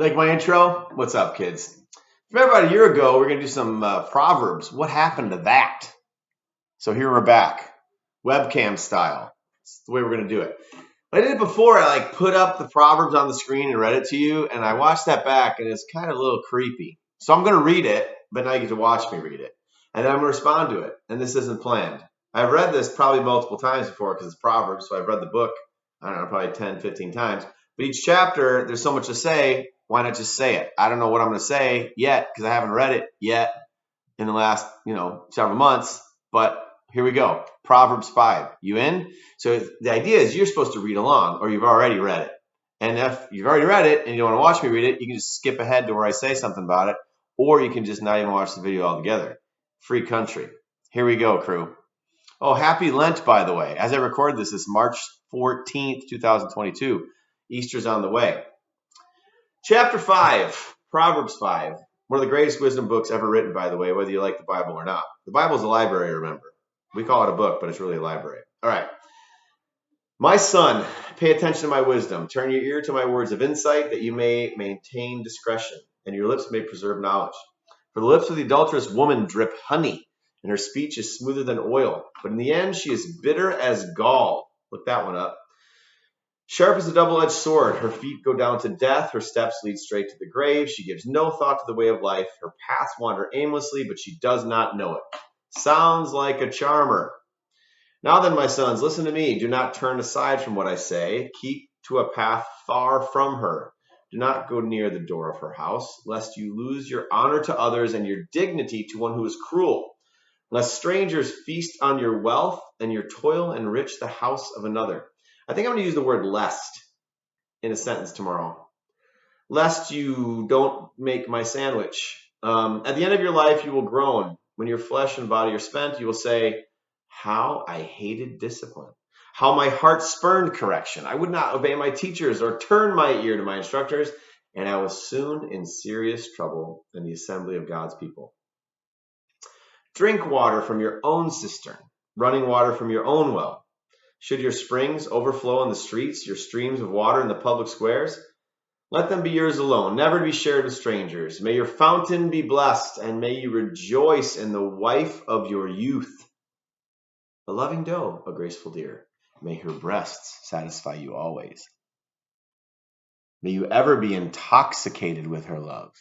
Like my intro? What's up, kids? Remember about a year ago, we are going to do some Proverbs. What happened to that? So here we're back, webcam style. It's the way we're going to do it. I did it before. I put up the Proverbs on the screen and read it to you, and I watched that back, and it's kind of a little creepy. So I'm going to read it, but now you get to watch me read it. And then I'm going to respond to it, and this isn't planned. I've read this probably multiple times before because it's Proverbs, so I've read the book, I don't know, probably 10, 15 times. But each chapter, there's so much to say. Why not just say it? I don't know what I'm going to say yet because I haven't read it yet in the last, several months. But here we go. Proverbs 5. You in? So the idea is you're supposed to read along or you've already read it. And if you've already read it and you don't want to watch me read it, you can just skip ahead to where I say something about it. Or you can just not even watch the video altogether. Free country. Here we go, crew. Oh, happy Lent, by the way. As I record this, it's March 14th, 2022. Easter's on the way. Chapter 5, Proverbs 5, one of the greatest wisdom books ever written, by the way, whether you like the Bible or not. The Bible is a library, remember. We call it a book, but it's really a library. All right. My son, pay attention to my wisdom. Turn your ear to my words of insight that you may maintain discretion, and your lips may preserve knowledge. For the lips of the adulterous woman drip honey, and her speech is smoother than oil. But in the end, she is bitter as gall. Look that one up. Sharp as a double-edged sword, her feet go down to death, her steps lead straight to the grave. She gives no thought to the way of life. Her paths wander aimlessly, but she does not know it. Sounds like a charmer. Now then, my sons, listen to me. Do not turn aside from what I say. Keep to a path far from her. Do not go near the door of her house, lest you lose your honor to others and your dignity to one who is cruel. Lest strangers feast on your wealth and your toil enrich the house of another. I think I'm going to use the word lest in a sentence tomorrow. Lest you don't make my sandwich. At the end of your life, you will groan. When your flesh and body are spent, you will say, how I hated discipline. How my heart spurned correction. I would not obey my teachers or turn my ear to my instructors. And I was soon in serious trouble in the assembly of God's people. Drink water from your own cistern, running water from your own well. Should your springs overflow in the streets, your streams of water in the public squares? Let them be yours alone, never to be shared with strangers. May your fountain be blessed, and may you rejoice in the wife of your youth. A loving doe, a graceful deer, may her breasts satisfy you always. May you ever be intoxicated with her love.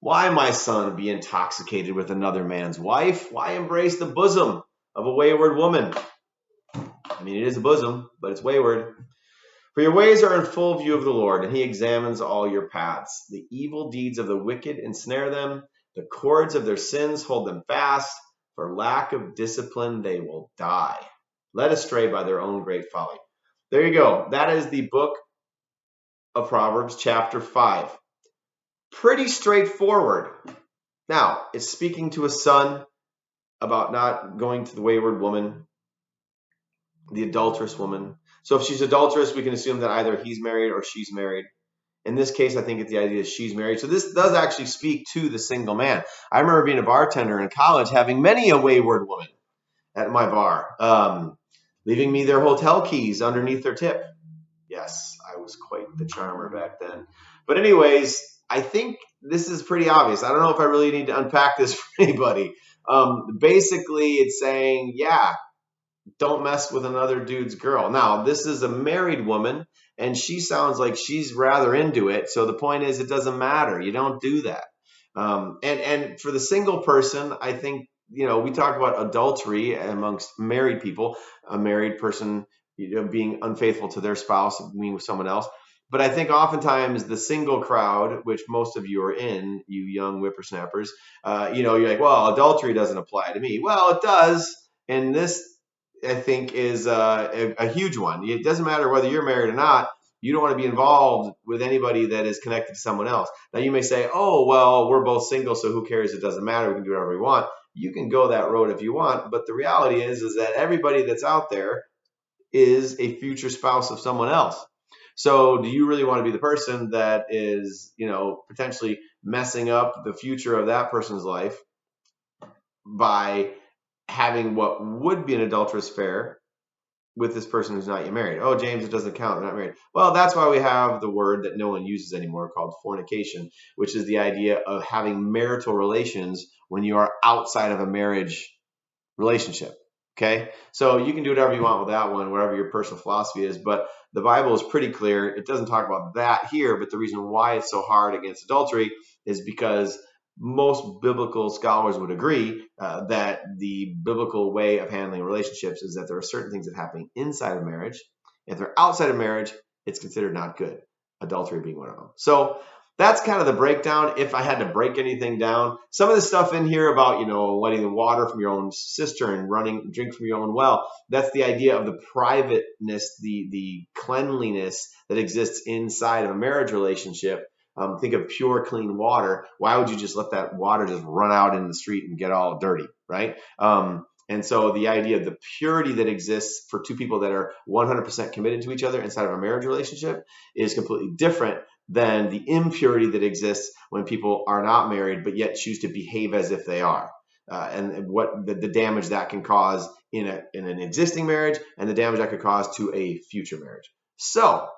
Why, my son, be intoxicated with another man's wife? Why embrace the bosom of a wayward woman? I mean, it is a bosom, but it's wayward. For your ways are in full view of the Lord, and he examines all your paths. The evil deeds of the wicked ensnare them. The cords of their sins hold them fast. For lack of discipline, they will die, led astray by their own great folly. There you go. That is the book of Proverbs, chapter 5. Pretty straightforward. Now, it's speaking to a son about not going to the wayward woman, the adulterous woman. So if she's adulterous, we can assume that either he's married or she's married. In this case, I think the idea is she's married. So this does actually speak to the single man. I remember being a bartender in college, having many a wayward woman at my bar, leaving me their hotel keys underneath their tip. Yes, I was quite the charmer back then. But anyways, I think this is pretty obvious. I don't know if I really need to unpack this for anybody. Basically, it's saying, yeah, don't mess with another dude's girl. Now, this is a married woman, and she sounds like she's rather into it. So the point is, it doesn't matter. You don't do that. And for the single person, I think, we talk about adultery amongst married people, a married person, being unfaithful to their spouse, being with someone else. But I think oftentimes the single crowd, which most of you are in, you young whippersnappers, you're like, well, adultery doesn't apply to me. Well, it does. And this, I think, is a huge one. It doesn't matter whether you're married or not. You don't want to be involved with anybody that is connected to someone else. Now, you may say, oh, well, we're both single, so who cares? It doesn't matter. We can do whatever we want. You can go that road if you want. But the reality is that everybody that's out there is a future spouse of someone else. So do you really want to be the person that is, potentially messing up the future of that person's life by having what would be an adulterous affair with this person who's not yet married. Oh, James, it doesn't count. They're not married. Well, that's why we have the word that no one uses anymore called fornication, which is the idea of having marital relations when you are outside of a marriage relationship. Okay, so you can do whatever you want with that one, whatever your personal philosophy is, but the Bible is pretty clear. It doesn't talk about that here, but the reason why it's so hard against adultery is because most biblical scholars would agree that the biblical way of handling relationships is that there are certain things that happen inside of marriage. If they're outside of marriage, it's considered not good, adultery being one of them. So that's kind of the breakdown. If I had to break anything down, some of the stuff in here about, letting the water from your own cistern, drink from your own well, that's the idea of the privateness, the cleanliness that exists inside of a marriage relationship. Think of pure, clean water. Why would you just let that water just run out in the street and get all dirty, right? And so the idea of the purity that exists for two people that are 100% committed to each other inside of a marriage relationship is completely different than the impurity that exists when people are not married but yet choose to behave as if they are. And what the damage that can cause in an existing marriage and the damage that could cause to a future marriage. So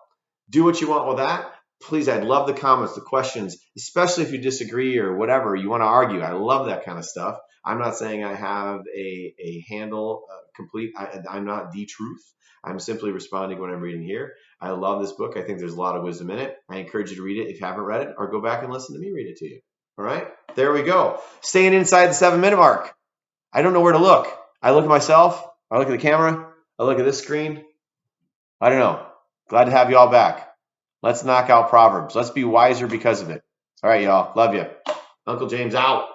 do what you want with that. Please, I'd love the comments, the questions, especially if you disagree or whatever, you want to argue. I love that kind of stuff. I'm not saying I have a handle complete. I'm not the truth. I'm simply responding to what I'm reading here. I love this book. I think there's a lot of wisdom in it. I encourage you to read it if you haven't read it, or go back and listen to me read it to you. All right, there we go. Staying inside the 7-minute mark. I don't know where to look. I look at myself. I look at the camera. I look at this screen. I don't know. Glad to have you all back. Let's knock out Proverbs. Let's be wiser because of it. All right, y'all. Love you. Uncle James out.